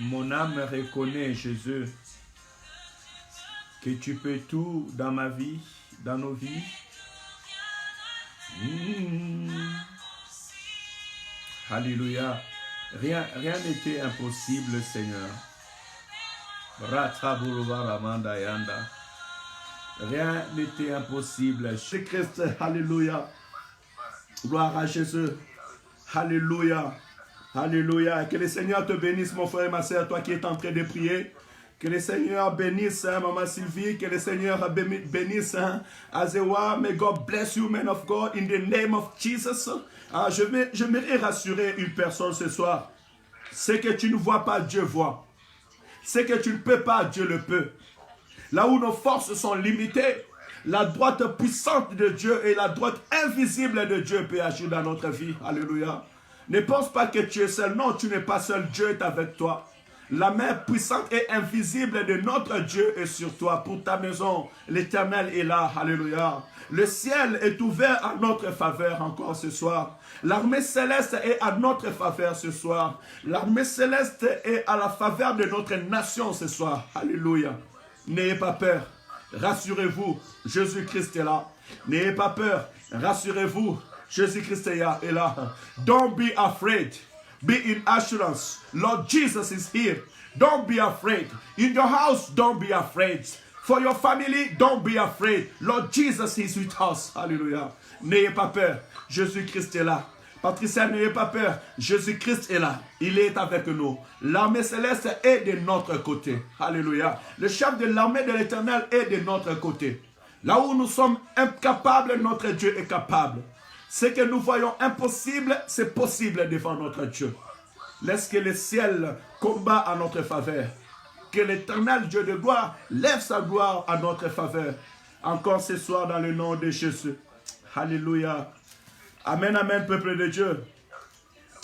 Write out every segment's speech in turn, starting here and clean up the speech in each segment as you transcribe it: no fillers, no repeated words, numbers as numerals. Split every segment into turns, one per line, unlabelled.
Mon âme reconnaît, Jésus, que tu peux tout dans ma vie, dans nos vies. Alléluia. Rien n'était impossible, Seigneur. Rien n'était impossible. Chez Christ, alléluia. Gloire à Jésus. Alléluia. Alléluia. Que le Seigneur te bénisse, mon frère et ma soeur, toi qui es en train de prier. Que le Seigneur bénisse, Maman Sylvie. Que le Seigneur bénisse, Azewa. May God bless you, man of God, in the name of Jesus. Je voudrais rassurer une personne ce soir. Ce que tu ne vois pas, Dieu voit. Ce que tu ne peux pas, Dieu le peut. Là où nos forces sont limitées, la droite puissante de Dieu et la droite invisible de Dieu peut agir dans notre vie. Alléluia. Ne pense pas que tu es seul. Non, tu n'es pas seul. Dieu est avec toi. La main puissante et invisible de notre Dieu est sur toi. Pour ta maison, l'Éternel est là. Alléluia. Le ciel est ouvert à notre faveur encore ce soir. L'armée céleste est à notre faveur ce soir. L'armée céleste est à la faveur de notre nation ce soir. Alléluia. N'ayez pas peur. Rassurez-vous, Jésus-Christ est là. N'ayez pas peur. Rassurez-vous, Jésus-Christ est là. Don't be afraid. Be in assurance. Lord Jesus is here. Don't be afraid. In your house, don't be afraid. For your family, don't be afraid. Lord Jesus is with us. Alléluia. N'ayez pas peur. Jésus-Christ est là. Patricia, n'ayez pas peur. Jésus-Christ est là. Il est avec nous. L'armée céleste est de notre côté. Alléluia. Le chef de l'armée de l'Éternel est de notre côté. Là où nous sommes incapables, notre Dieu est capable. Ce que nous voyons impossible, c'est possible devant notre Dieu. Laisse que le ciel combat à notre faveur. Que l'Éternel Dieu de gloire lève sa gloire à notre faveur. Encore ce soir dans le nom de Jésus. Alléluia. Amen, amen, peuple de Dieu.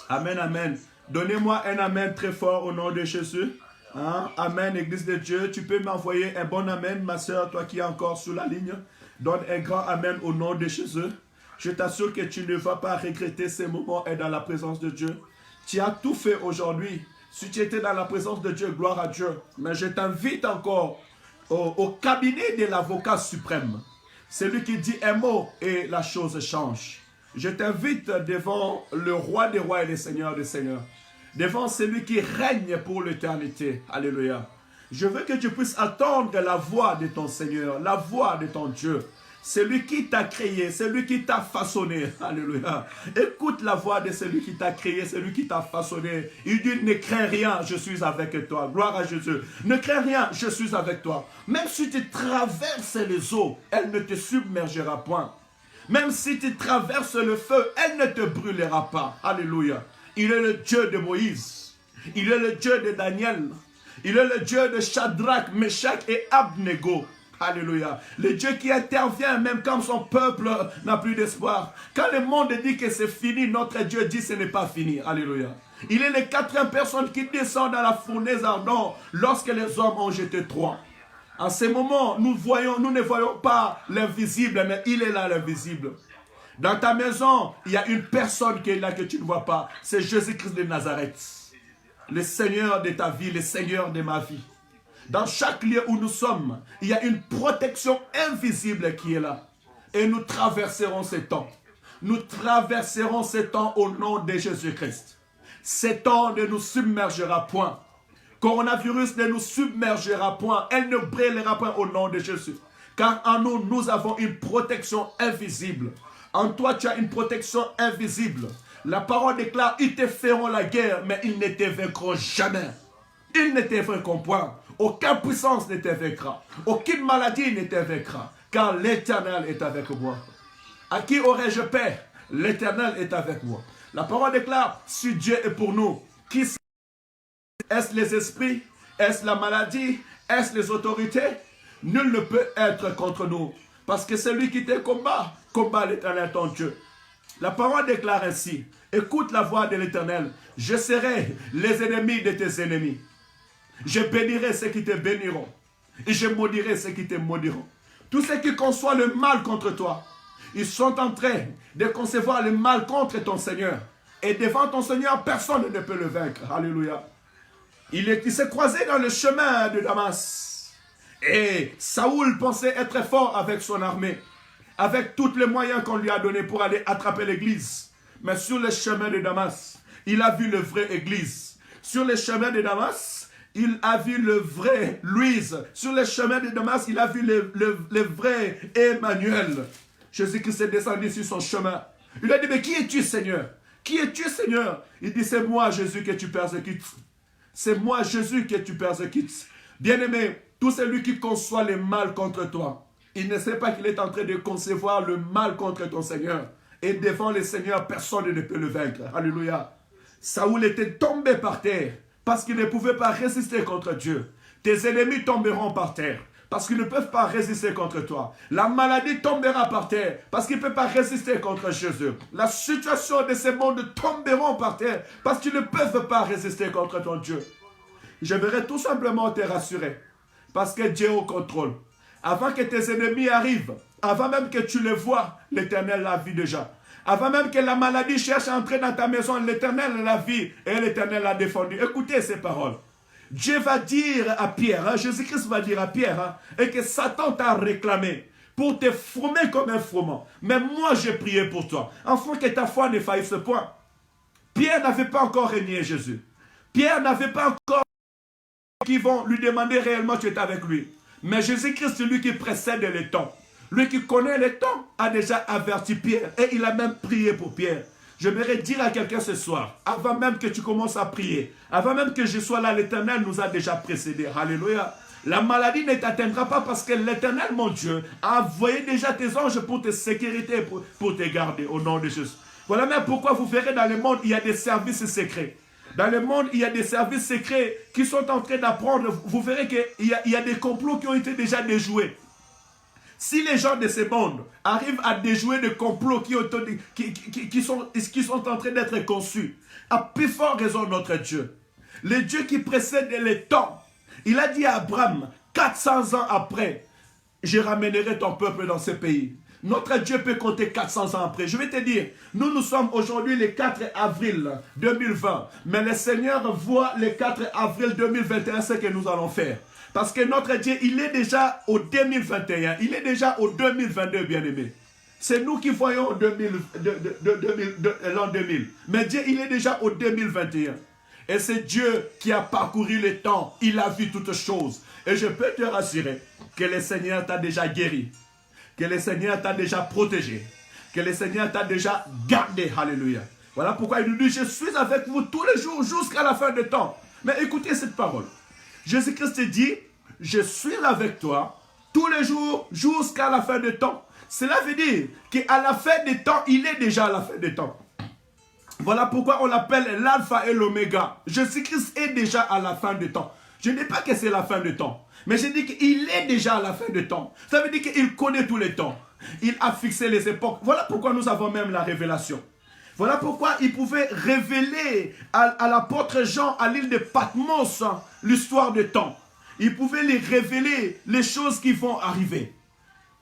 Amen, amen. Donnez-moi un amen très fort au nom de Jésus. Hein? Amen, Église de Dieu. Tu peux m'envoyer un bon amen, ma soeur, toi qui es encore sur la ligne. Donne un grand amen au nom de Jésus. Je t'assure que tu ne vas pas regretter ces moments et dans la présence de Dieu. Tu as tout fait aujourd'hui. Si tu étais dans la présence de Dieu, gloire à Dieu. Mais je t'invite encore au cabinet de l'avocat suprême. C'est lui qui dit un mot et la chose change. Je t'invite devant le roi des rois et le seigneur des seigneurs. Devant celui qui règne pour l'éternité. Alléluia. Je veux que tu puisses attendre la voix de ton Seigneur, la voix de ton Dieu. Celui qui t'a créé, celui qui t'a façonné. Alléluia. Écoute la voix de celui qui t'a créé, celui qui t'a façonné. Il dit, ne crains rien, je suis avec toi. Gloire à Jésus. Ne crains rien, je suis avec toi. Même si tu traverses les eaux, elle ne te submergera point. Même si tu traverses le feu, elle ne te brûlera pas. Alléluia. Il est le Dieu de Moïse. Il est le Dieu de Daniel. Il est le Dieu de Shadrach, Meshach et Abnego. Alléluia. Le Dieu qui intervient même quand son peuple n'a plus d'espoir. Quand le monde dit que c'est fini, notre Dieu dit que ce n'est pas fini. Alléluia. Il est les 4 personnes qui descendent dans la fournaise ardente lorsque les hommes ont jeté Troie. En ce moment, nous ne voyons pas l'invisible, mais il est là l'invisible. Dans ta maison, il y a une personne qui est là que tu ne vois pas. C'est Jésus-Christ de Nazareth. Le Seigneur de ta vie, le Seigneur de ma vie. Dans chaque lieu où nous sommes, il y a une protection invisible qui est là. Et nous traverserons ces temps. Nous traverserons ces temps au nom de Jésus-Christ. Ces temps ne nous submergera point. Coronavirus ne nous submergera point. Elle ne brûlera point au nom de Jésus. Car en nous, nous avons une protection invisible. En toi, tu as une protection invisible. La parole déclare, ils te feront la guerre, mais ils ne te vaincront jamais. Ils ne te vaincront point. Aucune puissance ne te vaincra. Aucune maladie ne te vaincra. Car l'Éternel est avec moi. À qui aurais-je peur? L'Éternel est avec moi. La parole déclare, si Dieu est pour nous, qui est-ce les esprits? Est-ce la maladie? Est-ce les autorités? Nul ne peut être contre nous. Parce que celui qui te combat l'Éternel ton Dieu. La parole déclare ainsi, écoute la voix de l'Éternel. Je serai les ennemis de tes ennemis. Je bénirai ceux qui te béniront. Et je maudirai ceux qui te maudiront. Tous ceux qui conçoivent le mal contre toi, ils sont en train de concevoir le mal contre ton Seigneur. Et devant ton Seigneur, personne ne peut le vaincre. Alléluia. Il s'est croisé dans le chemin de Damas. Et Saoul pensait être fort avec son armée, avec tous les moyens qu'on lui a donnés pour aller attraper l'église. Mais sur le chemin de Damas, il a vu le vrai église. Sur le chemin de Damas, il a vu le vrai Louise. Sur le chemin de Damas, il a vu le vrai Emmanuel. Jésus-Christ est descendu sur son chemin. Il a dit, mais qui es-tu, Seigneur? Qui es-tu, Seigneur? Il dit, c'est moi, Jésus, que tu persécutes. C'est moi, Jésus, que tu persécutes. Bien-aimé, tout celui qui conçoit le mal contre toi, il ne sait pas qu'il est en train de concevoir le mal contre ton Seigneur. Et devant le Seigneur, personne ne peut le vaincre. Alléluia. Saoul était tombé par terre parce qu'il ne pouvait pas résister contre Dieu. Tes ennemis tomberont par terre parce qu'ils ne peuvent pas résister contre toi. La maladie tombera par terre parce qu'ils ne peuvent pas résister contre Jésus. La situation de ce monde tomberont par terre parce qu'ils ne peuvent pas résister contre ton Dieu. J'aimerais tout simplement te rassurer parce que Dieu est au contrôle. Avant que tes ennemis arrivent, avant même que tu les vois, l'Éternel l'a vu déjà. Avant même que la maladie cherche à entrer dans ta maison, l'Éternel l'a vu et l'Éternel l'a défendu. Écoutez ces paroles. Dieu va dire à Pierre, Jésus-Christ va dire à Pierre, et que Satan t'a réclamé pour te former comme un froment. Mais moi, j'ai prié pour toi, afin que ta foi ne faillisse point. Pierre n'avait pas encore régné Jésus. Pierre n'avait pas encore qui vont lui demander réellement tu es avec lui. Mais Jésus-Christ, celui qui précède les temps, lui qui connaît les temps, a déjà averti Pierre. Et il a même prié pour Pierre. J'aimerais dire à quelqu'un ce soir, avant même que tu commences à prier, avant même que je sois là, l'Éternel nous a déjà précédés. Alléluia. La maladie ne t'atteindra pas parce que l'Éternel, mon Dieu, a envoyé déjà tes anges pour te sécuriter, pour te garder au nom de Jésus. Voilà même pourquoi vous verrez dans le monde, il y a des services secrets. Dans le monde, il y a des services secrets qui sont en train d'apprendre. Vous verrez qu'il y a des complots qui ont été déjà déjoués. Si les gens de ce monde arrivent à déjouer des complots qui sont en train d'être conçus, à plus forte raison notre Dieu, le Dieu qui précède les temps, il a dit à Abraham, 400 ans après, je ramènerai ton peuple dans ce pays. Notre Dieu peut compter 400 ans après. Je vais te dire, nous sommes aujourd'hui le 4 avril 2020, mais le Seigneur voit le 4 avril 2021 ce que nous allons faire. Parce que notre Dieu, il est déjà au 2021. Il est déjà au 2022, bien-aimé. C'est nous qui voyons l'an 2000. Mais Dieu, il est déjà au 2021. Et c'est Dieu qui a parcouru le temps. Il a vu toutes choses. Et je peux te rassurer que le Seigneur t'a déjà guéri. Que le Seigneur t'a déjà protégé. Que le Seigneur t'a déjà gardé. Alléluia. Voilà pourquoi il nous dit, je suis avec vous tous les jours jusqu'à la fin du temps. Mais écoutez cette parole. Jésus-Christ dit, je suis avec toi tous les jours jusqu'à la fin du temps. Cela veut dire qu'à la fin des temps, il est déjà à la fin des temps. Voilà pourquoi on l'appelle l'alpha et l'oméga. Jésus-Christ est déjà à la fin du temps. Je ne dis pas que c'est la fin du temps, mais je dis qu'il est déjà à la fin du temps. Ça veut dire qu'il connaît tous les temps. Il a fixé les époques. Voilà pourquoi nous avons même la révélation. Voilà pourquoi il pouvait révéler à l'apôtre Jean à l'île de Patmos l'histoire de temps. Il pouvait lui révéler les choses qui vont arriver.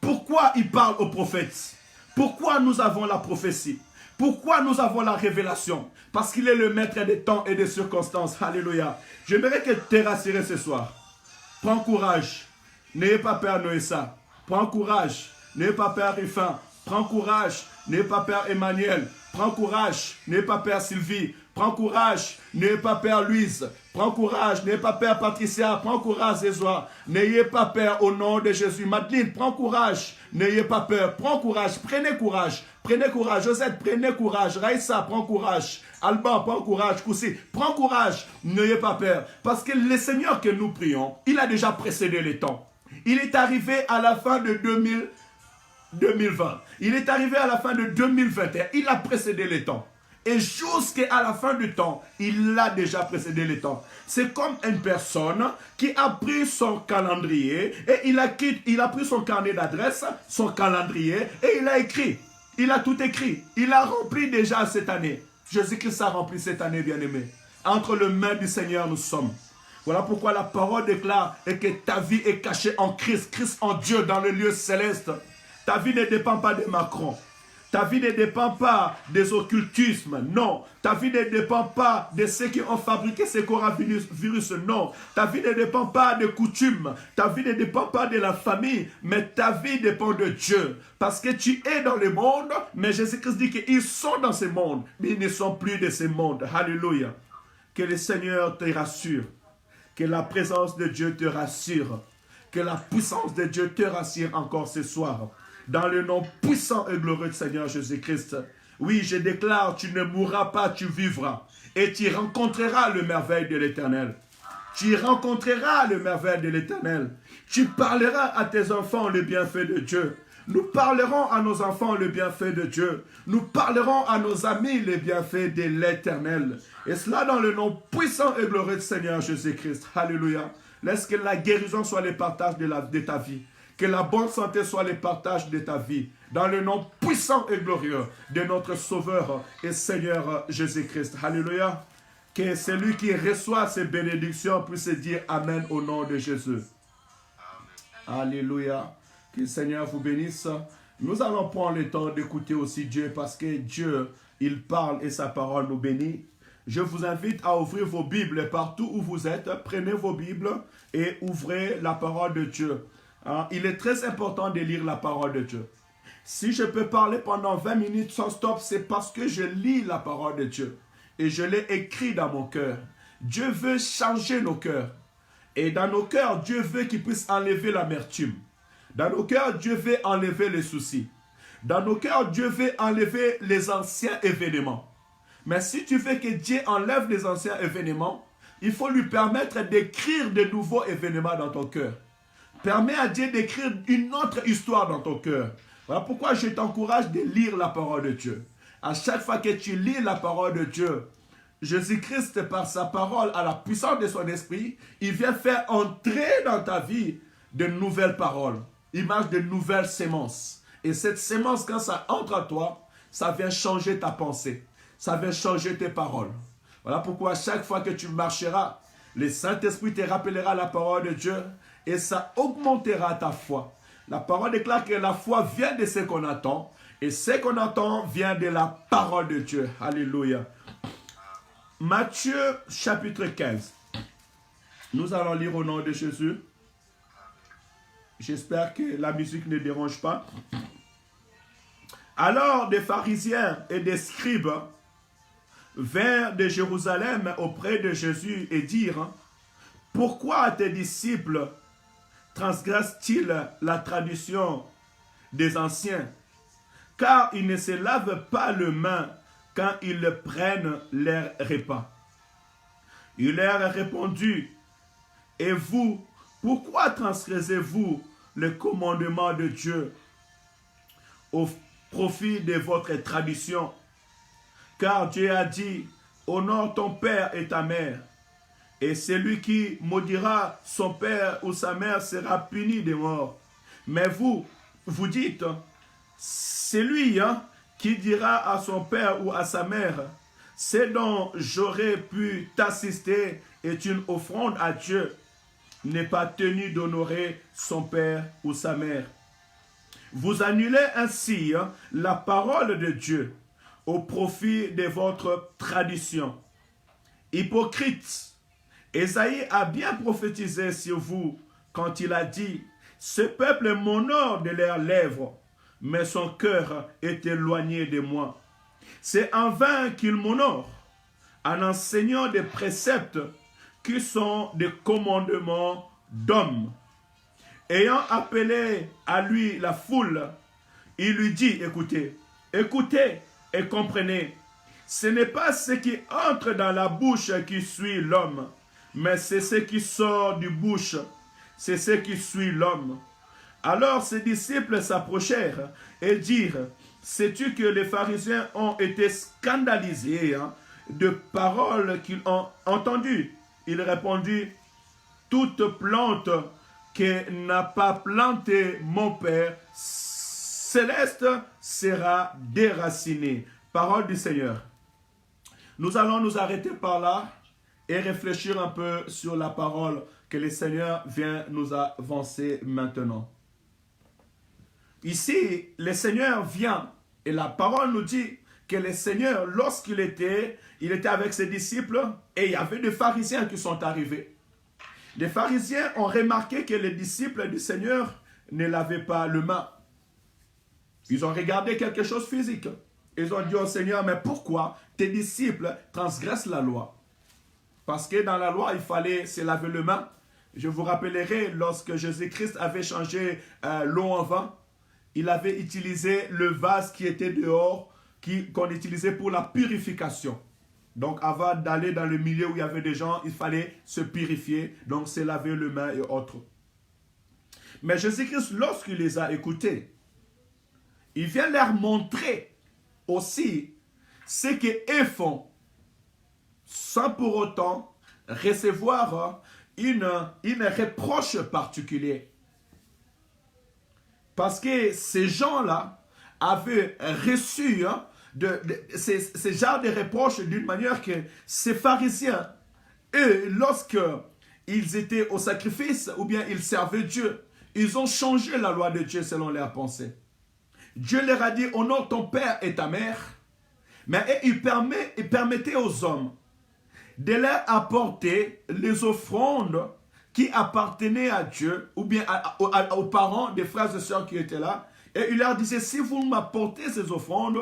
Pourquoi il parle aux prophètes? Pourquoi nous avons la prophétie? Pourquoi nous avons la révélation? Parce qu'il est le maître des temps et des circonstances. Alléluia. J'aimerais que tu te rassures ce soir. Prends courage. N'ayez pas peur, Noéssa. Prends courage. N'ayez pas peur, Rifin. Prends courage. N'ayez pas peur, Emmanuel. Prends courage. N'ayez pas peur, Sylvie. Prends courage. N'ayez pas peur, Louise. Prends courage. N'ayez pas peur, Patricia. Prends courage, Ezra. N'ayez pas peur au nom de Jésus. Madeleine, prends courage. N'ayez pas peur. Prends courage. Prenez courage. Prenez courage. Josette, prenez courage. Raïssa, prends courage. Alban, prends courage. Koussi, prends courage. N'ayez pas peur. Parce que le Seigneur que nous prions, il a déjà précédé les temps. Il est arrivé à la fin de 2020. Il est arrivé à la fin de 2021. Il a précédé les temps. Et jusqu'à la fin du temps, il a déjà précédé les temps. C'est comme une personne qui a pris son calendrier et il a pris son carnet d'adresse, son calendrier et il a écrit. Il a tout écrit. Il a rempli déjà cette année. Jésus-Christ a rempli cette année, bien-aimé. Entre les mains du Seigneur, nous sommes. Voilà pourquoi la parole déclare et que ta vie est cachée en Christ. Christ en Dieu dans le lieu céleste. Ta vie ne dépend pas de Macron. Ta vie ne dépend pas des occultismes, non. Ta vie ne dépend pas de ceux qui ont fabriqué ces coronavirus, non. Ta vie ne dépend pas des coutumes, ta vie ne dépend pas de la famille, mais ta vie dépend de Dieu. Parce que tu es dans le monde, mais Jésus-Christ dit qu'ils sont dans ce monde, mais ils ne sont plus de ce monde. Alléluia. Que le Seigneur te rassure, que la présence de Dieu te rassure, que la puissance de Dieu te rassure encore ce soir. Dans le nom puissant et glorieux du Seigneur Jésus-Christ. Oui, je déclare, tu ne mourras pas, tu vivras. Et tu rencontreras le merveille de l'Éternel. Tu rencontreras le merveille de l'Éternel. Tu parleras à tes enfants le bienfait de Dieu. Nous parlerons à nos enfants le bienfait de Dieu. Nous parlerons à nos amis le bienfait de l'Éternel. Et cela dans le nom puissant et glorieux du Seigneur Jésus-Christ. Alléluia. Laisse que la guérison soit le partage de ta vie. Que la bonne santé soit le partage de ta vie. Dans le nom puissant et glorieux de notre Sauveur et Seigneur Jésus-Christ. Alléluia. Que celui qui reçoit ces bénédictions puisse dire Amen au nom de Jésus. Alléluia. Que le Seigneur vous bénisse. Nous allons prendre le temps d'écouter aussi Dieu parce que Dieu, il parle et sa parole nous bénit. Je vous invite à ouvrir vos Bibles partout où vous êtes. Prenez vos Bibles et ouvrez la parole de Dieu. Il est très important de lire la parole de Dieu. Si je peux parler pendant 20 minutes sans stop, c'est parce que je lis la parole de Dieu. Et je l'ai écrit dans mon cœur. Dieu veut changer nos cœurs. Et dans nos cœurs, Dieu veut qu'il puisse enlever l'amertume. Dans nos cœurs, Dieu veut enlever les soucis. Dans nos cœurs, Dieu veut enlever les anciens événements. Mais si tu veux que Dieu enlève les anciens événements, il faut lui permettre d'écrire de nouveaux événements dans ton cœur. Permets à Dieu d'écrire une autre histoire dans ton cœur. Voilà pourquoi je t'encourage de lire la parole de Dieu. À chaque fois que tu lis la parole de Dieu, Jésus-Christ, par sa parole, à la puissance de son esprit, il vient faire entrer dans ta vie de nouvelles paroles, image de nouvelles sémences. Et cette sémence, quand ça entre en toi, ça vient changer ta pensée. Ça vient changer tes paroles. Voilà pourquoi à chaque fois que tu marcheras, le Saint-Esprit te rappellera la parole de Dieu et ça augmentera ta foi. La parole déclare que la foi vient de ce qu'on attend et ce qu'on attend vient de la parole de Dieu. Alléluia. Matthieu chapitre 15. Nous allons lire au nom de Jésus. J'espère que la musique ne dérange pas. Alors des pharisiens et des scribes vinrent de Jérusalem auprès de Jésus et dirent: pourquoi tes disciples transgressent-ils la tradition des anciens? Car ils ne se lavent pas les mains quand ils prennent leur repas. Il leur répondit: et vous, pourquoi transgressez-vous le commandement de Dieu au profit de votre tradition? Car Dieu a dit: honore ton père et ta mère, et celui qui maudira son père ou sa mère sera puni de mort. Mais vous, vous dites: celui qui dira à son père ou à sa mère, ce dont j'aurais pu t'assister est une offrande à Dieu, n'est pas tenu d'honorer son père ou sa mère. Vous annulez ainsi la parole de Dieu au profit de votre tradition. Hypocrite, Ésaïe a bien prophétisé sur vous quand il a dit: ce peuple m'honore de leurs lèvres, mais son cœur est éloigné de moi. C'est en vain qu'il m'honore, en enseignant des préceptes qui sont des commandements d'hommes. Ayant appelé à lui la foule, il lui dit: écoutez, écoutez et comprenez. Ce n'est pas ce qui entre dans la bouche qui suit l'homme, mais c'est ce qui sort du bouche, c'est ce qui suit l'homme. Alors ses disciples s'approchèrent et dirent: sais-tu que les pharisiens ont été scandalisés de paroles qu'ils ont entendues? Il répondit: toute plante que n'a pas planté mon Père céleste sera déracinée. Parole du Seigneur. Nous allons nous arrêter par là et réfléchir un peu sur la parole que le Seigneur vient nous avancer maintenant. Ici, le Seigneur vient Et la parole nous dit que le Seigneur, lorsqu'il était avec ses disciples, et il y avait des pharisiens qui sont arrivés. Les pharisiens ont remarqué que les disciples du Seigneur ne lavaient pas les mains. Ils ont regardé quelque chose de physique. Ils ont dit au Seigneur, mais pourquoi tes disciples transgressent la loi? Parce que dans la loi, il fallait se laver les mains. Je vous rappellerai, lorsque Jésus-Christ avait changé l'eau en vin, il avait utilisé le vase qui était dehors, qu'on utilisait pour la purification. Donc avant d'aller dans le milieu où il y avait des gens, il fallait se purifier, donc se laver les mains et autres. Mais Jésus-Christ, lorsqu'il les a écoutés, il vient leur montrer aussi ce qu'eux font, sans pour autant recevoir une reproche particulière. Parce que ces gens-là avaient reçu ces genres de reproches d'une manière que ces pharisiens, eux, lorsqu'ils étaient au sacrifice ou bien ils servaient Dieu, ils ont changé la loi de Dieu selon leurs pensées. Dieu leur a dit, honore ton père et ta mère, mais il permettait aux hommes de leur apporter les offrandes qui appartenaient à Dieu, ou bien aux parents des frères et sœurs qui étaient là. Et il leur disait, si vous m'apportez ces offrandes,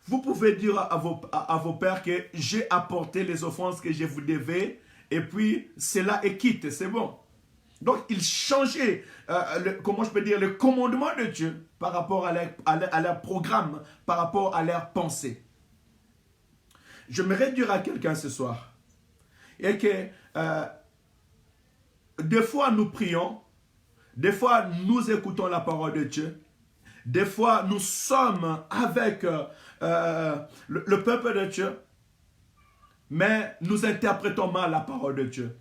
vous pouvez dire à vos pères que j'ai apporté les offrandes que je vous devais, et puis cela est quitte, c'est bon. Donc, ils changeaient, le commandement de Dieu par rapport à leur programme, par rapport à leur pensée. J'aimerais dire à quelqu'un ce soir, et que des fois nous prions, des fois nous écoutons la parole de Dieu, des fois nous sommes avec le peuple de Dieu, mais nous interprétons mal la parole de Dieu.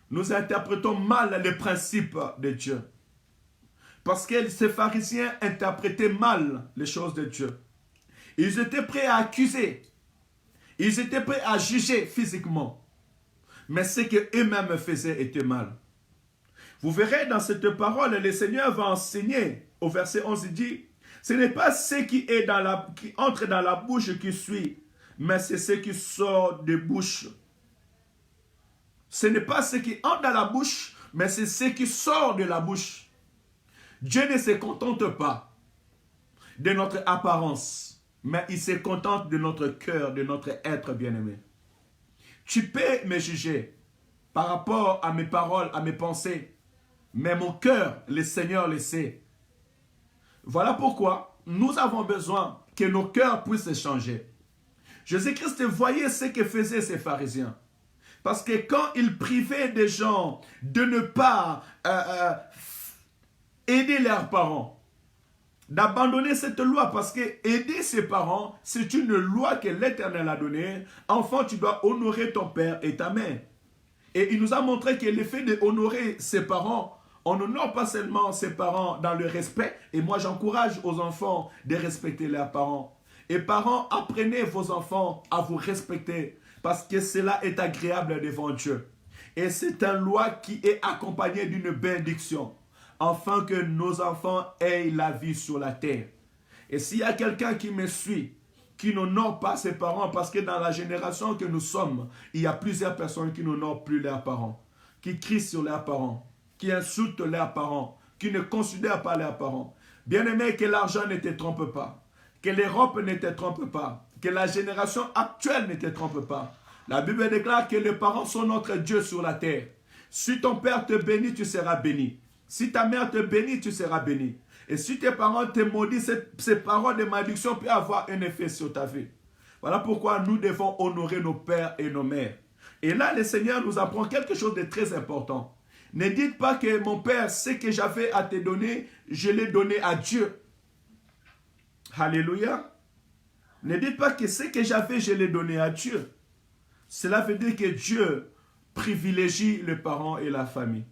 Nous interprétons mal les principes de Dieu. Parce que ces pharisiens interprétaient mal les choses de Dieu. Ils étaient prêts à accuser. Ils étaient prêts à juger physiquement. Mais ce qu'eux-mêmes faisaient était mal. Vous verrez dans cette parole, le Seigneur va enseigner. Au verset 11, il dit, ce n'est pas ce qui entre dans la bouche qui suit, mais c'est ce qui sort des bouches. Ce n'est pas ce qui entre dans la bouche, mais c'est ce qui sort de la bouche. Dieu ne se contente pas de notre apparence, mais il se contente de notre cœur, de notre être bien-aimé. Tu peux me juger par rapport à mes paroles, à mes pensées, mais mon cœur, le Seigneur le sait. Voilà pourquoi nous avons besoin que nos cœurs puissent changer. Jésus-Christ voyait ce que faisaient ces pharisiens. Parce que quand il privait des gens de ne pas aider leurs parents, d'abandonner cette loi, parce que aider ses parents, c'est une loi que l'Éternel a donnée. Enfant, tu dois honorer ton père et ta mère. Et il nous a montré que l'effet d'honorer ses parents, on n'honore pas seulement ses parents dans le respect. Et moi, j'encourage aux enfants de respecter leurs parents. Et parents, apprenez vos enfants à vous respecter. Parce que cela est agréable devant Dieu. Et c'est une loi qui est accompagnée d'une bénédiction. Afin que nos enfants aient la vie sur la terre. Et s'il y a quelqu'un qui me suit, qui n'honore pas ses parents, parce que dans la génération que nous sommes, il y a plusieurs personnes qui n'honorent plus leurs parents, qui crient sur leurs parents, qui insultent leurs parents, qui ne considèrent pas leurs parents. Bien-aimé, que l'argent ne te trompe pas, que l'Europe ne te trompe pas, que la génération actuelle ne te trompe pas. La Bible déclare que les parents sont notre Dieu sur la terre. Si ton père te bénit, tu seras béni. Si ta mère te bénit, tu seras béni. Et si tes parents te maudissent, ces paroles de malédiction peuvent avoir un effet sur ta vie. Voilà pourquoi nous devons honorer nos pères et nos mères. Et là, le Seigneur nous apprend quelque chose de très important. Ne dites pas que mon père, ce que j'avais à te donner, je l'ai donné à Dieu. Alléluia. Ne dites pas que ce que j'avais, je l'ai donné à Dieu. Cela veut dire que Dieu privilégie les parents et la famille.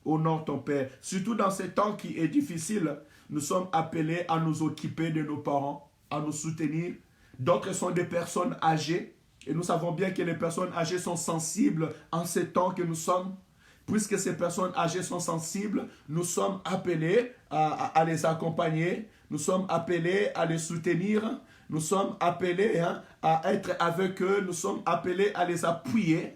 Honore ton père. Surtout dans ces temps qui est difficile, nous sommes appelés à nous occuper de nos parents, à nous soutenir. D'autres sont des personnes âgées. Et nous savons bien que les personnes âgées sont sensibles en ces temps que nous sommes. Puisque ces personnes âgées sont sensibles, nous sommes appelés à les accompagner. nous sommes appelés à les soutenir, nous sommes appelés à être avec eux, nous sommes appelés à les appuyer.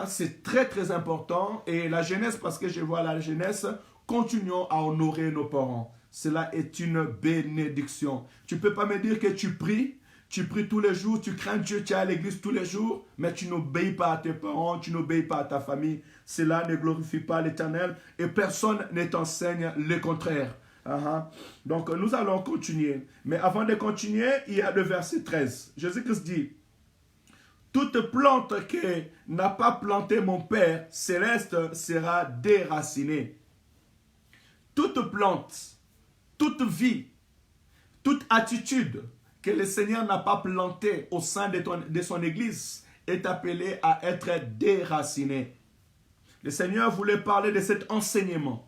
C'est très très important. Et la jeunesse, parce que je vois la jeunesse, continuons à honorer nos parents. Cela est une bénédiction. Tu ne peux pas me dire que tu pries tous les jours, tu crains Dieu, tu es à l'église tous les jours, mais tu n'obéis pas à tes parents, tu n'obéis pas à ta famille. Cela ne glorifie pas l'Éternel et personne ne t'enseigne le contraire. Donc nous allons continuer. Mais avant de continuer, il y a le verset 13. Jésus-Christ dit, toute plante que n'a pas planté mon Père céleste sera déracinée. Toute plante, toute vie, toute attitude que le Seigneur n'a pas plantée au sein de son Église est appelée à être déracinée. Le Seigneur voulait parler de cet enseignement.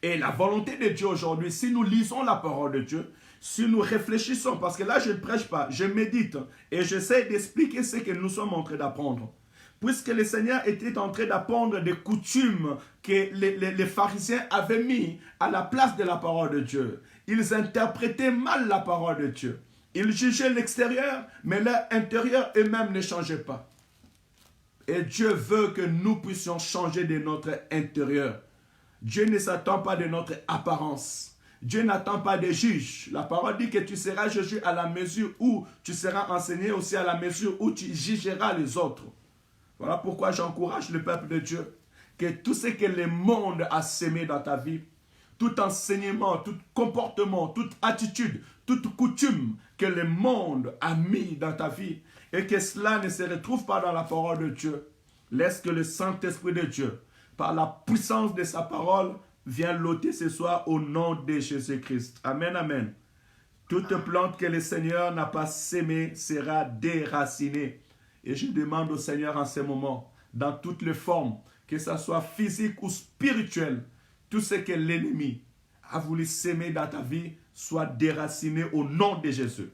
Et la volonté de Dieu aujourd'hui, si nous lisons la parole de Dieu, si nous réfléchissons, parce que là je ne prêche pas, je médite et j'essaie d'expliquer ce que nous sommes en train d'apprendre. Puisque le Seigneur était en train d'apprendre des coutumes que les pharisiens avaient mis à la place de la parole de Dieu. Ils interprétaient mal la parole de Dieu. Ils jugeaient l'extérieur, mais leur intérieur eux-mêmes ne changeaient pas. Et Dieu veut que nous puissions changer de notre intérieur. Dieu ne s'attend pas de notre apparence. Dieu n'attend pas des juges. La parole dit que tu seras jugé à la mesure où tu seras enseigné, aussi à la mesure où tu jugeras les autres. Voilà pourquoi j'encourage le peuple de Dieu, que tout ce que le monde a sémé dans ta vie, tout enseignement, tout comportement, toute attitude, toute coutume que le monde a mis dans ta vie et que cela ne se retrouve pas dans la parole de Dieu, laisse que le Saint-Esprit de Dieu, par la puissance de sa parole, vienne l'ôter ce soir au nom de Jésus-Christ. Amen, amen. Toute plante que le Seigneur n'a pas sémée sera déracinée. Et je demande au Seigneur en ce moment, dans toutes les formes, que ce soit physique ou spirituel, tout ce que l'ennemi a voulu s'aimer dans ta vie soit déraciné au nom de Jésus.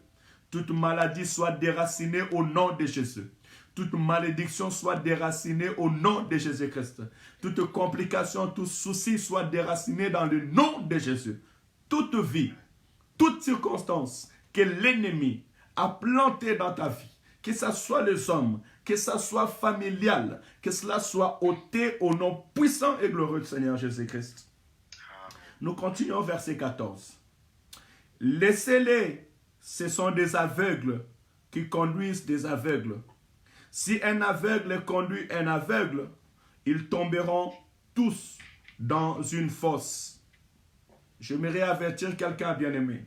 Toute maladie soit déracinée au nom de Jésus. Toute malédiction soit déracinée au nom de Jésus-Christ. Toute complication, tout souci soit déraciné dans le nom de Jésus. Toute vie, toute circonstance que l'ennemi a plantée dans ta vie, que ce soit les hommes, que ce soit familial, que cela soit ôté au nom puissant et glorieux du Seigneur Jésus-Christ. Nous continuons verset 14. Laissez-les, ce sont des aveugles qui conduisent des aveugles. Si un aveugle conduit un aveugle, ils tomberont tous dans une fosse. J'aimerais avertir quelqu'un bien-aimé.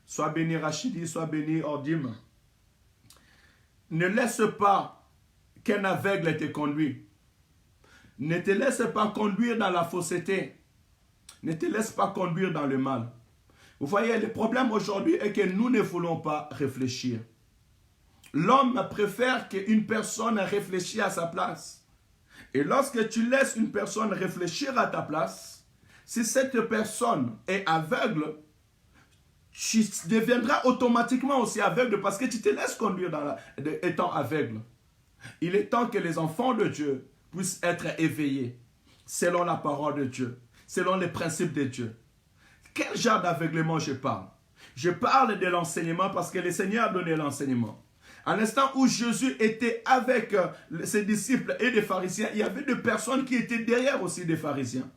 Sois béni Rachidi, sois béni Ordim. Ne laisse pas qu'un aveugle te conduise. Ne te laisse pas conduire dans la fausseté. Ne te laisse pas conduire dans le mal. Vous voyez, le problème aujourd'hui est que nous ne voulons pas réfléchir. L'homme préfère qu'une personne réfléchisse à sa place. Et lorsque tu laisses une personne réfléchir à ta place, si cette personne est aveugle, tu deviendras automatiquement aussi aveugle parce que tu te laisses conduire étant aveugle. Il est temps que les enfants de Dieu puissent être éveillés selon la parole de Dieu, selon les principes de Dieu. Quel genre d'aveuglement je parle? Je parle de l'enseignement parce que le Seigneur a donné l'enseignement. À l'instant où Jésus était avec ses disciples et des pharisiens, il y avait des personnes qui étaient derrière aussi des pharisiens.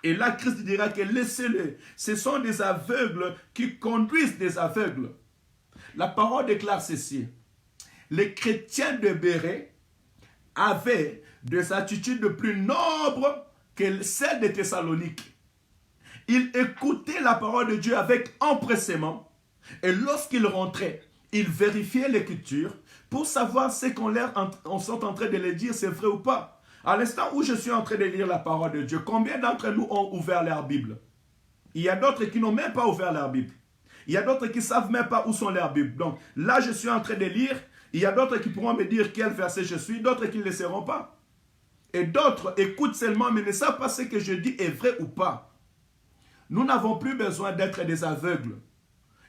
Et là, Christ dira que laissez-les. Ce sont des aveugles qui conduisent des aveugles. La parole déclare ceci. Les chrétiens de Bérée avaient des attitudes plus nobles que celles de Thessalonique. Ils écoutaient la parole de Dieu avec empressement. Et lorsqu'ils rentraient, ils vérifiaient l'écriture pour savoir ce qu'on sont en train de les dire, c'est vrai ou pas. À l'instant où je suis en train de lire la parole de Dieu, combien d'entre nous ont ouvert leur Bible? Il y a d'autres qui n'ont même pas ouvert leur Bible. Il y a d'autres qui ne savent même pas où sont leurs Bibles. Donc là, je suis en train de lire. Il y a d'autres qui pourront me dire quel verset je suis, d'autres qui ne le sauront pas. Et d'autres écoutent seulement, mais ne savent pas ce que je dis est vrai ou pas. Nous n'avons plus besoin d'être des aveugles.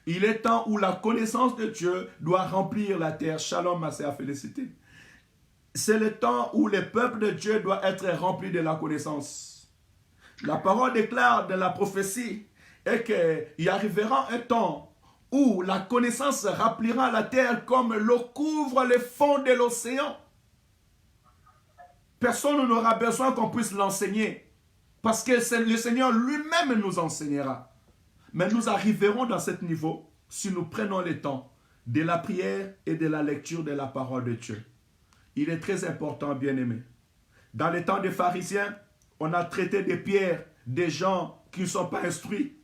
Il est temps où la connaissance de Dieu doit remplir la terre. Shalom, ma sœur, félicité. C'est le temps où le peuple de Dieu doit être rempli de la connaissance. La parole déclare dans la prophétie et qu'il arrivera un temps où la connaissance remplira la terre comme l'eau couvre les fonds de l'océan. Personne n'aura besoin qu'on puisse l'enseigner, parce que le Seigneur lui-même nous enseignera. Mais nous arriverons dans ce niveau si nous prenons le temps de la prière et de la lecture de la parole de Dieu. Il est très important, bien-aimés. Dans les temps des pharisiens, on a traité des pierres des gens qui ne sont pas instruits.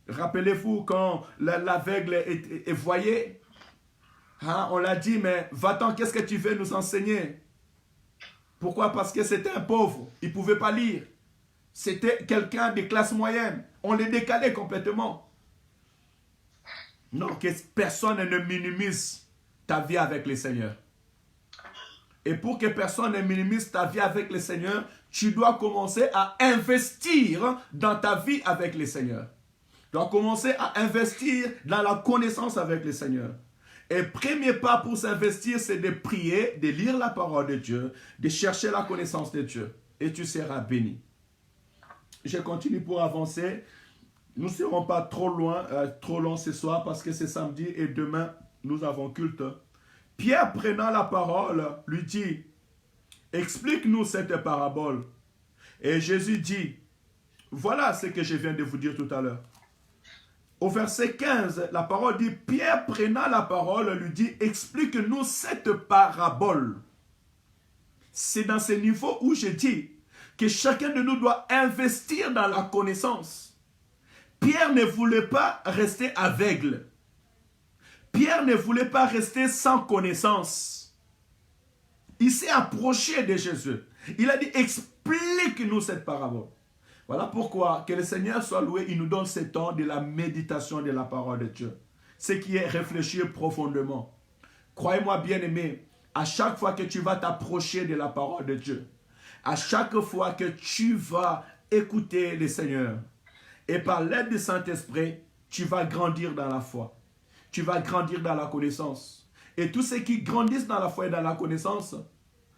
Rappelez-vous quand l'aveugle est voyé, hein, on l'a dit, mais va-t'en, qu'est-ce que tu veux nous enseigner? Pourquoi? Parce que c'était un pauvre, il ne pouvait pas lire. C'était quelqu'un de classe moyenne. On les décalait complètement. Non, que personne ne minimise ta vie avec le Seigneur. Et pour que personne ne minimise ta vie avec le Seigneur, tu dois commencer à investir dans ta vie avec le Seigneur. Tu dois commencer à investir dans la connaissance avec le Seigneur. Et le premier pas pour s'investir, c'est de prier, de lire la parole de Dieu, de chercher la connaissance de Dieu. Et tu seras béni. Je continue pour avancer. Nous ne serons pas trop long ce soir parce que c'est samedi et demain, nous avons culte. Pierre, prenant la parole, lui dit, explique-nous cette parabole. Et Jésus dit, voilà ce que je viens de vous dire tout à l'heure. Au verset 15, la parole dit, Pierre, prenant la parole, lui dit, explique-nous cette parabole. C'est dans ce niveau où je dis que chacun de nous doit investir dans la connaissance. Pierre ne voulait pas rester aveugle. Pierre ne voulait pas rester sans connaissance. Il s'est approché de Jésus. Il a dit, explique-nous cette parabole. Voilà pourquoi, que le Seigneur soit loué, il nous donne ce temps de la méditation de la parole de Dieu. Ce qui est réfléchir profondément. Croyez-moi, bien-aimé, à chaque fois que tu vas t'approcher de la parole de Dieu, à chaque fois que tu vas écouter le Seigneur, et par l'aide du Saint-Esprit, tu vas grandir dans la foi. Tu vas grandir dans la connaissance. Et tous ceux qui grandissent dans la foi et dans la connaissance,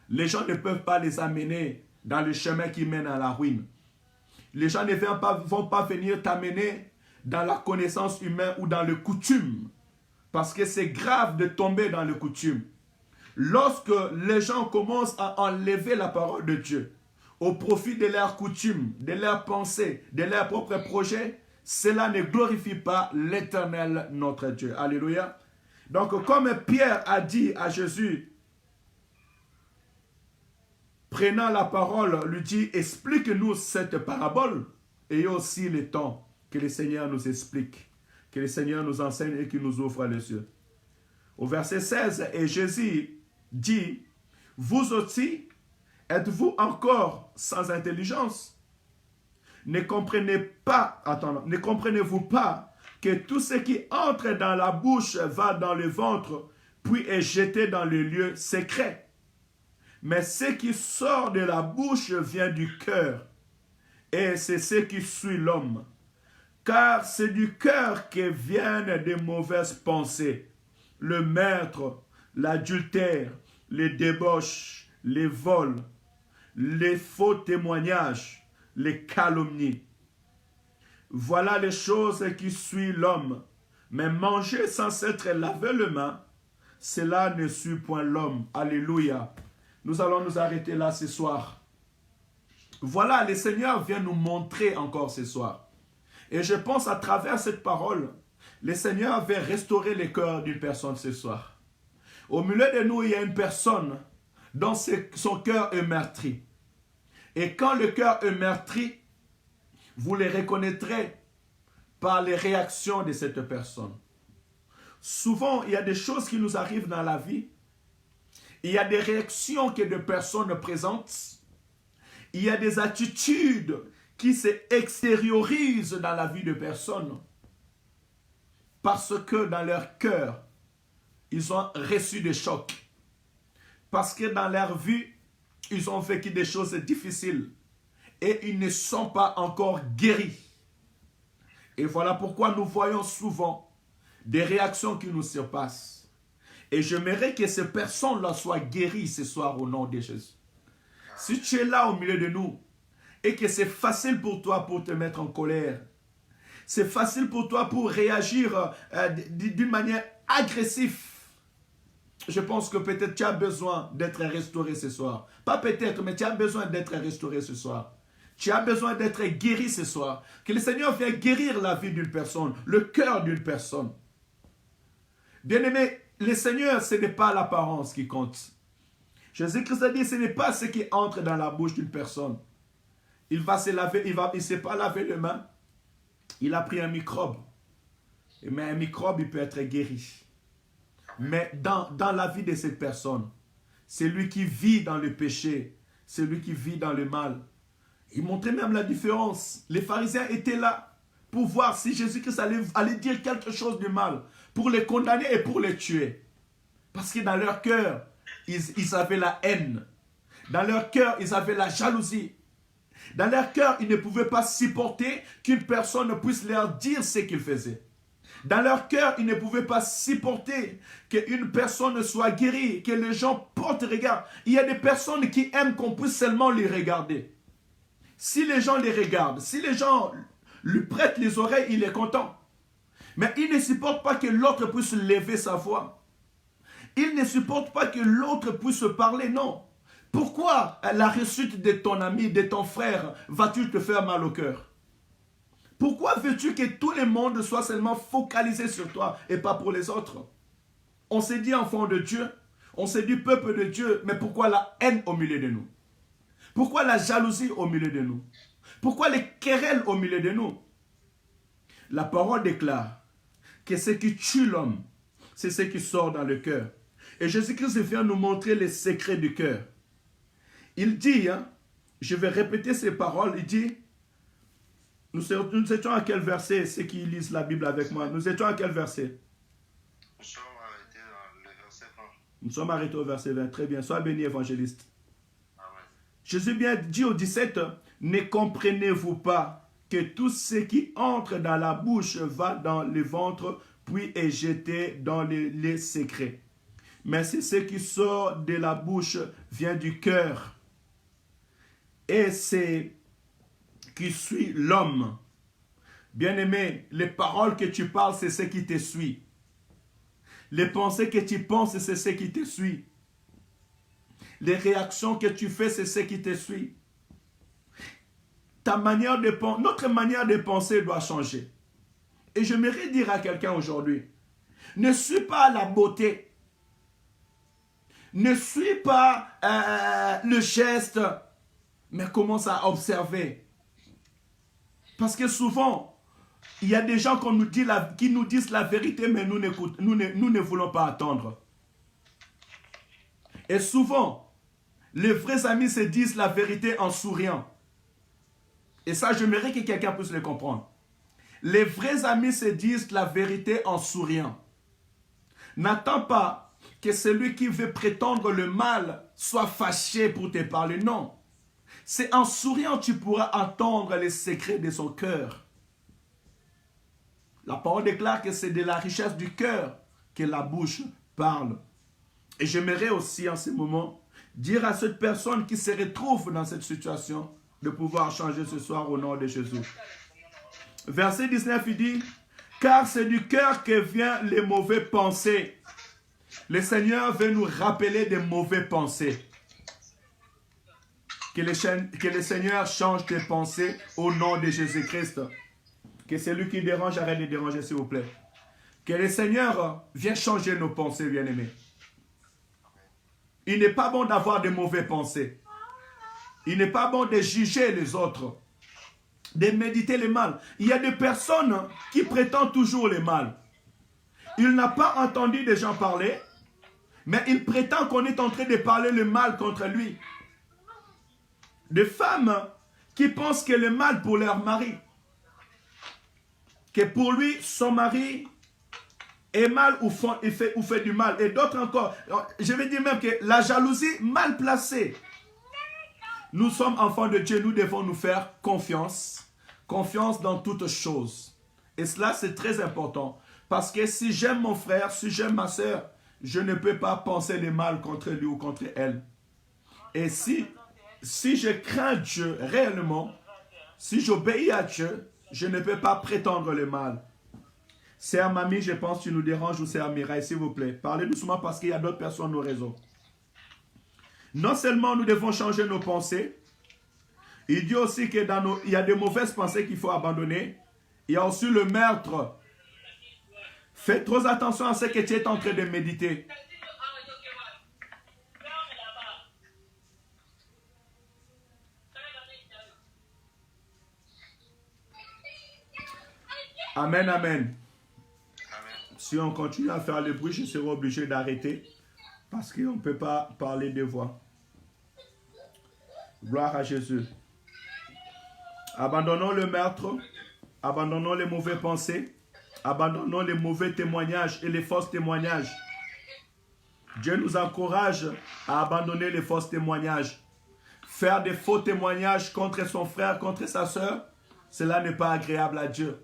les gens ne peuvent pas les amener dans le chemin qui mène à la ruine. Les gens ne vont pas venir t'amener dans la connaissance humaine ou dans le coutume. Parce que c'est grave de tomber dans le coutume. Lorsque les gens commencent à enlever la parole de Dieu au profit de leurs coutumes, de leurs pensées, de leurs propres projets, cela ne glorifie pas l'Éternel notre Dieu. Alléluia. Donc comme Pierre a dit à Jésus, prenant la parole, lui dit, explique-nous cette parabole. Et aussi le temps que le Seigneur nous explique, que le Seigneur nous enseigne et qu'il nous ouvre les yeux. Au verset 16, et Jésus dit, vous aussi, êtes-vous encore sans intelligence? Ne comprenez-vous pas que tout ce qui entre dans la bouche va dans le ventre, puis est jeté dans le lieu secret? Mais ce qui sort de la bouche vient du cœur, et c'est ce qui suit l'homme. Car c'est du cœur que viennent des mauvaises pensées, le meurtre, l'adultère, les débauches, les vols, les faux témoignages, les calomnies. Voilà les choses qui suivent l'homme. Mais manger sans s'être lavé les mains, cela ne suit point l'homme. Alléluia. Nous allons nous arrêter là ce soir. Voilà, le Seigneur vient nous montrer encore ce soir. Et je pense à travers cette parole, le Seigneur veut restaurer le cœur d'une personne ce soir. Au milieu de nous, il y a une personne dont son cœur est meurtri. Et quand le cœur est meurtri, vous le reconnaîtrez par les réactions de cette personne. Souvent, il y a des choses qui nous arrivent dans la vie. Il y a des réactions que des personnes présentent. Il y a des attitudes qui s'extériorisent dans la vie de personnes. Parce que dans leur cœur, ils ont reçu des chocs. Parce que dans leur vie, ils ont vécu des choses difficiles. Et ils ne sont pas encore guéris. Et voilà pourquoi nous voyons souvent des réactions qui nous surpassent. Et j'aimerais que ces personnes-là soient guéries ce soir au nom de Jésus. Si tu es là au milieu de nous et que c'est facile pour toi pour te mettre en colère, C'est facile pour toi pour réagir d'une manière agressive. Je pense que peut-être tu as besoin d'être restauré ce soir. Pas peut-être, mais tu as besoin d'être restauré ce soir. Tu as besoin d'être guéri ce soir. Que le Seigneur vienne guérir la vie d'une personne, le cœur d'une personne. Bien-aimé, le Seigneur, ce n'est pas l'apparence qui compte. Jésus-Christ a dit, ce n'est pas ce qui entre dans la bouche d'une personne. Il va se laver, il ne s'est pas lavé les mains. Il a pris un microbe. Mais un microbe, il peut être guéri. Mais dans la vie de cette personne, c'est lui qui vit dans le péché, c'est lui qui vit dans le mal. Il montrait même la différence. Les pharisiens étaient là pour voir si Jésus-Christ allait dire quelque chose de mal, pour les condamner et pour les tuer. Parce que dans leur cœur, ils avaient la haine. Dans leur cœur, ils avaient la jalousie. Dans leur cœur, ils ne pouvaient pas supporter qu'une personne puisse leur dire ce qu'ils faisaient. Dans leur cœur, ils ne pouvaient pas supporter qu'une personne soit guérie, que les gens portent regard. Il y a des personnes qui aiment qu'on puisse seulement les regarder. Si les gens les regardent, si les gens lui prêtent les oreilles, il est content. Mais il ne supporte pas que l'autre puisse lever sa voix. Il ne supporte pas que l'autre puisse parler, non. Pourquoi la réussite de ton ami, de ton frère, va-t-il te faire mal au cœur? Pourquoi veux-tu que tout le monde soit seulement focalisé sur toi et pas pour les autres? On s'est dit enfant de Dieu, on s'est dit peuple de Dieu, mais pourquoi la haine au milieu de nous? Pourquoi la jalousie au milieu de nous? Pourquoi les querelles au milieu de nous? La parole déclare que ce qui tue l'homme, c'est ce qui sort dans le cœur. Et Jésus-Christ vient nous montrer les secrets du cœur. Il dit, je vais répéter ces paroles, il dit, nous étions à quel verset, ceux qui lisent la Bible avec moi, nous étions à quel verset?
Nous sommes arrêtés dans le verset 20.
Nous sommes arrêtés au verset 20, très bien, sois béni évangéliste.
Amen.
Jésus bien dit au 17, ne comprenez-vous pas que tout ce qui entre dans la bouche va dans le ventre, puis est jeté dans les secrets. Mais c'est ce qui sort de la bouche vient du cœur. Et c'est qui suit l'homme. Bien-aimé, les paroles que tu parles, c'est ce qui te suit. Les pensées que tu penses, c'est ce qui te suit. Les réactions que tu fais, c'est ce qui te suit. Ta manière de penser, notre manière de penser doit changer. Et j'aimerais dire à quelqu'un aujourd'hui, ne suis pas la beauté. Ne suis pas le geste, mais commence à observer. Parce que souvent, il y a des gens qui nous disent la vérité, mais nous ne voulons pas attendre. Et souvent, les vrais amis se disent la vérité en souriant. Et ça, j'aimerais que quelqu'un puisse le comprendre. Les vrais amis se disent la vérité en souriant. N'attends pas que celui qui veut prétendre le mal soit fâché pour te parler. Non. C'est en souriant que tu pourras entendre les secrets de son cœur. La parole déclare que c'est de la richesse du cœur que la bouche parle. Et j'aimerais aussi en ce moment dire à cette personne qui se retrouve dans cette situation de pouvoir changer ce soir au nom de Jésus. Verset 19, il dit, « Car c'est du cœur que viennent les mauvaises pensées. » Le Seigneur veut nous rappeler des mauvaises pensées. Que le Seigneur change tes pensées au nom de Jésus-Christ. Que celui qui dérange arrête de déranger, s'il vous plaît. Que le Seigneur vienne changer nos pensées, bien-aimés. Il n'est pas bon d'avoir de mauvaises pensées. Il n'est pas bon de juger les autres. De méditer le mal. Il y a des personnes qui prétendent toujours le mal. Il n'a pas entendu des gens parler, mais il prétend qu'on est en train de parler le mal contre lui. Des femmes qui pensent que le mal pour leur mari, que pour lui, son mari est mal ou fait du mal. Et d'autres encore, je vais dire même que la jalousie mal placée. Nous sommes enfants de Dieu, nous devons nous faire confiance. Confiance dans toutes choses. Et cela, c'est très important. Parce que si j'aime mon frère, si j'aime ma soeur, je ne peux pas penser le mal contre lui ou contre elle. Et si je crains Dieu réellement, si j'obéis à Dieu, Je ne peux pas prétendre le mal. Sœur Mamie, je pense que tu nous déranges, ou Sœur Mireille, s'il vous plaît. Parlez doucement parce qu'il y a d'autres personnes au réseau. Non seulement nous devons changer nos pensées, il dit aussi que il y a des mauvaises pensées qu'il faut abandonner. Il y a aussi le meurtre. Fais trop attention à ce que tu es en train de méditer. Amen, amen. Si on continue à faire le bruit, je serai obligé d'arrêter parce qu'on ne peut pas parler de voix. Gloire à Jésus. Abandonnons le meurtre, abandonnons les mauvaises pensées, abandonnons les mauvais témoignages et les fausses témoignages. Dieu nous encourage à abandonner les fausses témoignages. Faire des faux témoignages contre son frère, contre sa soeur, cela n'est pas agréable à Dieu.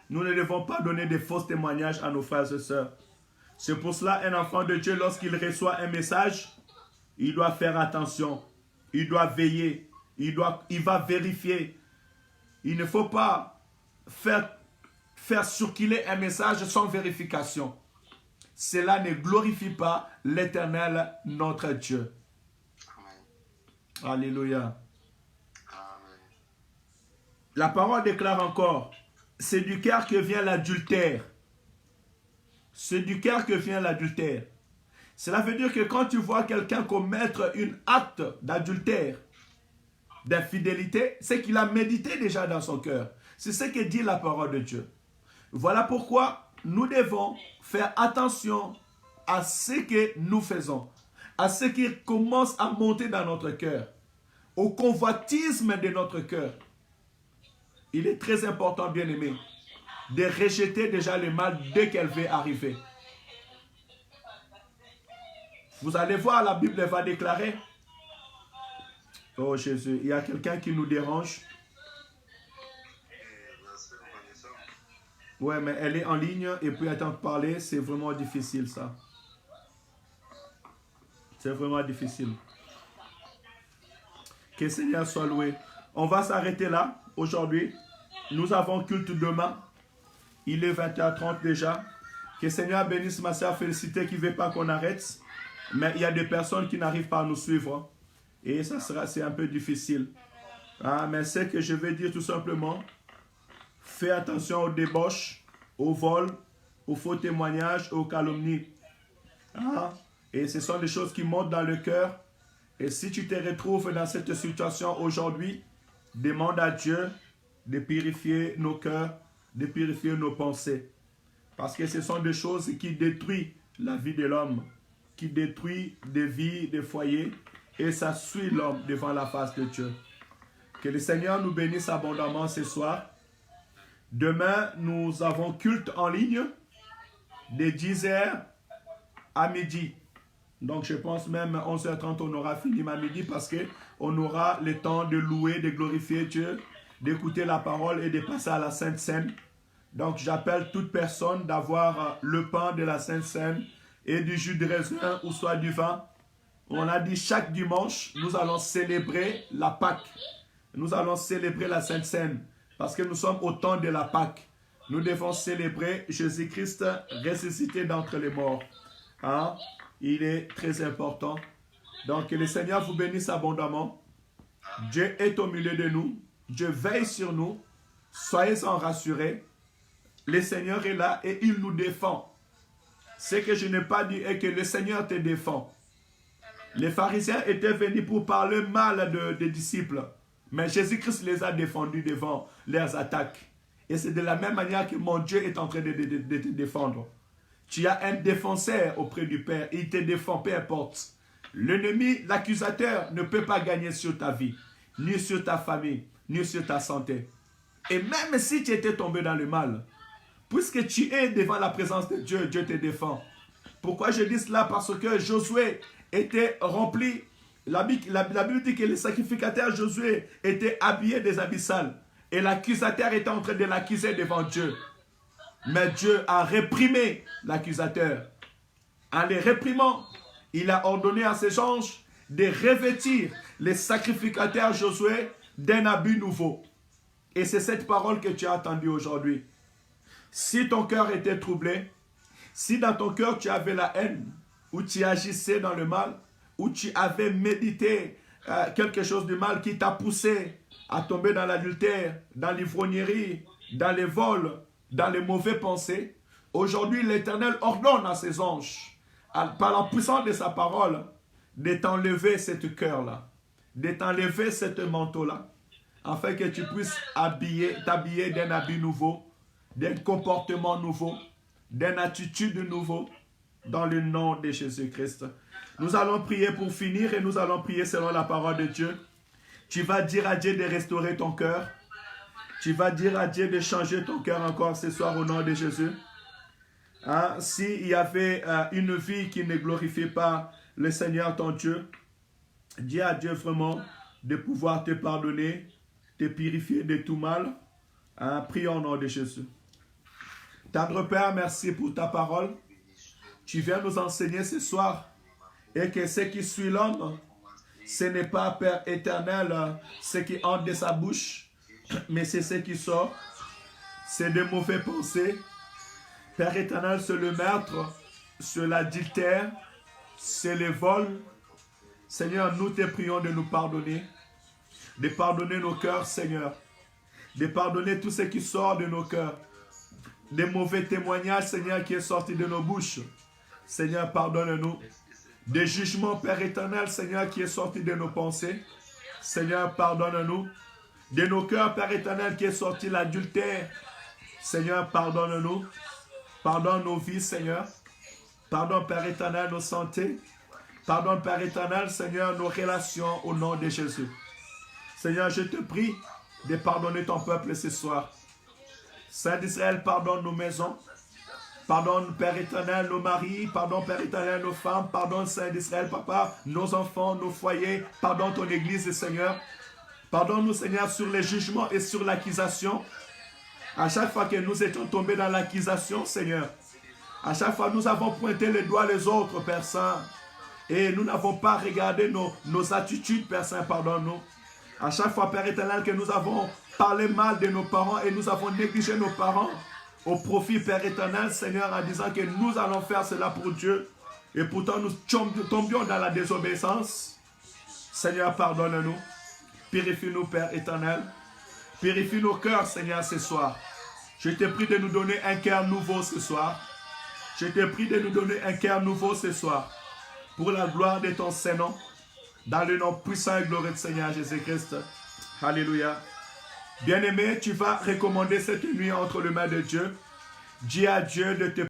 Nous ne devons pas donner de faux témoignages à nos frères et sœurs. C'est pour cela un enfant de Dieu, lorsqu'il reçoit un message, il doit faire attention. Il doit veiller. Il va vérifier. Il ne faut pas faire circuler un message sans vérification. Cela ne glorifie pas l'Éternel, notre Dieu. Amen. Alléluia. Amen. La parole déclare encore, c'est du cœur que vient l'adultère. C'est du cœur que vient l'adultère. Cela veut dire que quand tu vois quelqu'un commettre un acte d'adultère, d'infidélité, c'est qu'il a médité déjà dans son cœur. C'est ce que dit la parole de Dieu. Voilà pourquoi nous devons faire attention à ce que nous faisons, à ce qui commence à monter dans notre cœur, au convoitisme de notre cœur. Il est très important, bien-aimé, de rejeter déjà le mal dès qu'elle va arriver. Vous allez voir, la Bible va déclarer. Oh Jésus, il y a quelqu'un qui nous dérange. Ouais, mais elle est en ligne et puis attendre de parler, c'est vraiment difficile ça. C'est vraiment difficile. Que le Seigneur soit loué. On va s'arrêter là aujourd'hui. Nous avons culte demain. Il est 20h30 déjà. Que le Seigneur bénisse ma soeur Félicité qui ne veut pas qu'on arrête. Mais il y a des personnes qui n'arrivent pas à nous suivre. Et ça sera, c'est un peu difficile. Ah, mais c'est que je vais dire tout simplement, fais attention aux débauches, aux vols, aux faux témoignages, aux calomnies. Ah, et ce sont des choses qui montent dans le cœur. Et si tu te retrouves dans cette situation aujourd'hui, demande à Dieu de purifier nos cœurs, de purifier nos pensées. Parce que ce sont des choses qui détruisent la vie de l'homme, qui détruisent des vies, des foyers, et ça suit l'homme devant la face de Dieu. Que le Seigneur nous bénisse abondamment ce soir. Demain, nous avons culte en ligne de 10h à midi. Donc, je pense même 11h30, on aura fini à midi parce qu'on aura le temps de louer, de glorifier Dieu, d'écouter la parole et de passer à la Sainte Seine. Donc, j'appelle toute personne d'avoir le pain de la Sainte Seine et du jus de raisin ou soit du vin. On a dit chaque dimanche, nous allons célébrer la Pâque. Nous allons célébrer la Sainte Seine parce que nous sommes au temps de la Pâque. Nous devons célébrer Jésus-Christ ressuscité d'entre les morts. Hein? Il est très important. Donc, que le Seigneur vous bénisse abondamment. Dieu est au milieu de nous. Dieu veille sur nous. Soyez-en rassurés. Le Seigneur est là et il nous défend. Ce que je n'ai pas dit est que le Seigneur te défend. Les pharisiens étaient venus pour parler mal des disciples. Mais Jésus-Christ les a défendus devant leurs attaques. Et c'est de la même manière que mon Dieu est en train de te défendre. Tu as un défenseur auprès du Père. Il te défend, peu importe. L'ennemi, l'accusateur, ne peut pas gagner sur ta vie, ni sur ta famille, ni sur ta santé. Et même si tu étais tombé dans le mal, puisque tu es devant la présence de Dieu, Dieu te défend. Pourquoi je dis cela? Parce que Josué était rempli. La Bible dit que le sacrificateur Josué était habillé des habits sales. Et l'accusateur était en train de l'accuser devant Dieu. Mais Dieu a réprimé l'accusateur. En les réprimant, il a ordonné à ses anges de revêtir les sacrificateurs Josué d'un habit nouveau. Et c'est cette parole que tu as entendue aujourd'hui. Si ton cœur était troublé, si dans ton cœur tu avais la haine, ou tu agissais dans le mal, ou tu avais médité quelque chose de mal qui t'a poussé à tomber dans l'adultère, dans l'ivrognerie, dans les vols, dans les mauvaises pensées, aujourd'hui l'Éternel ordonne à ses anges, par la puissance de sa parole, de t'enlever cette cœur-là, de t'enlever cette manteau-là, afin que tu puisses t'habiller d'un habit nouveau, d'un comportement nouveau, d'une attitude nouveau, dans le nom de Jésus-Christ. Nous allons prier pour finir et nous allons prier selon la parole de Dieu. Tu vas dire à Dieu de restaurer ton cœur. Tu vas dire à Dieu de changer ton cœur encore ce soir au nom de Jésus. Hein? S'il y avait une vie qui ne glorifiait pas le Seigneur ton Dieu, dis à Dieu vraiment de pouvoir te pardonner, te purifier de tout mal. Hein? Prions au nom de Jésus. Tendre Père, merci pour ta parole. Tu viens nous enseigner ce soir. Et que ce qui suit l'homme, ce n'est pas, Père éternel, ce qui entre de sa bouche, mais c'est ce qui sort. C'est de mauvaises pensées. Père éternel, c'est le meurtre, c'est l'adultère, c'est le vol. Seigneur, nous te prions de nous pardonner. De pardonner nos cœurs, Seigneur. De pardonner tout ce qui sort de nos cœurs. Des mauvais témoignages, Seigneur, qui est sorti de nos bouches. Seigneur, pardonne-nous. Des jugements, Père éternel, Seigneur, qui est sorti de nos pensées. Seigneur, pardonne-nous. De nos cœurs, Père éternel, qui est sorti l'adultère. Seigneur, pardonne-nous. Pardonne nos vies, Seigneur. Pardonne, Père éternel, nos santé. Pardonne, Père éternel, Seigneur, nos relations au nom de Jésus. Seigneur, je te prie de pardonner ton peuple ce soir. Saint d'Israël, pardonne nos maisons. Pardonne, Père éternel, nos maris. Pardonne, Père éternel, nos femmes. Pardonne, Saint d'Israël, Papa, nos enfants, nos foyers. Pardonne ton Église, Seigneur. Pardonne-nous, Seigneur, sur les jugements et sur l'accusation. À chaque fois que nous étions tombés dans l'accusation, Seigneur, à chaque fois nous avons pointé les doigts les autres, Père Saint. Et nous n'avons pas regardé nos attitudes, Père Saint, pardonne-nous. À chaque fois, Père éternel, que nous avons parlé mal de nos parents et nous avons négligé nos parents au profit, Père éternel, Seigneur, en disant que nous allons faire cela pour Dieu. Et pourtant, nous tombions dans la désobéissance. Seigneur, pardonne-nous. Purifie-nous, Père éternel. Purifie nos cœurs, Seigneur, ce soir. Je te prie de nous donner un cœur nouveau ce soir. Je te prie de nous donner un cœur nouveau ce soir. Pour la gloire de ton Saint-Nom. Dans le nom puissant et glorieux de Seigneur Jésus-Christ. Alléluia. Bien-aimé, tu vas recommander cette nuit entre les mains de Dieu. Dis à Dieu de te